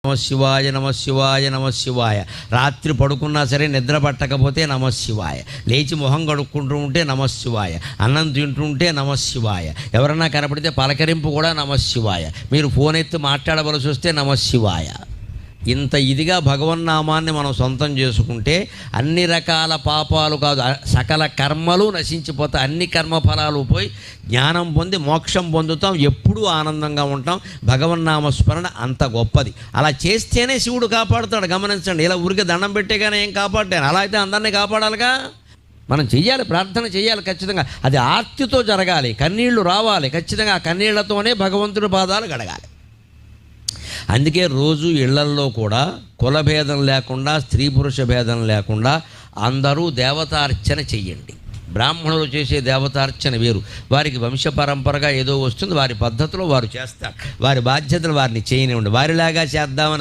నమశివాయ నమశివాయ నమశివాయ. రాత్రి పడుకున్నా సరే నిద్ర పట్టకపోతే నమశివాయ. లేచి మొహం కడుక్కుంటూ ఉంటే నమశివాయ. అన్నం తింటుంటే నమశివాయ. ఎవరన్నా కనపడితే పలకరింపు కూడా నమశివాయ. మీరు ఫోన్ ఎత్తి మాట్లాడవలసి వస్తే నమశివాయ. ఇంత ఇదిగా భగవన్నామాన్ని మనం సొంతం చేసుకుంటే అన్ని రకాల పాపాలు కాదు, సకల కర్మలు నశించిపోతాయి. అన్ని కర్మఫలాలు పోయి జ్ఞానం పొంది మోక్షం పొందుతాం. ఎప్పుడూ ఆనందంగా ఉంటాం. భగవన్నామస్మరణ అంత గొప్పది. అలా చేస్తేనే శివుడు కాపాడుతాడు. గమనించండి. ఇలా ఊరికే దండం పెట్టేగానే ఏం కాపాడాను? అలా అయితే అందరినీ కాపాడాలిగా. మనం చెయ్యాలి, ప్రార్థన చేయాలి ఖచ్చితంగా. అది ఆర్తితో జరగాలి, కన్నీళ్లు రావాలి ఖచ్చితంగా. ఆ కన్నీళ్లతోనే భగవంతుడి పాదాలు గడగాలి. అందుకే రోజు ఇళ్లల్లో కూడా కులభేదం లేకుండా, స్త్రీ పురుష భేదం లేకుండా అందరూ దేవతార్చన చెయ్యండి. బ్రాహ్మణులు చేసే దేవతార్చన వేరు. వారికి వంశపరంపరగా ఏదో వస్తుంది, వారి పద్ధతిలో వారు చేస్తారు. వారి బాధ్యతలు వారిని చేయనివ్వండి. వారిలాగా చేద్దామని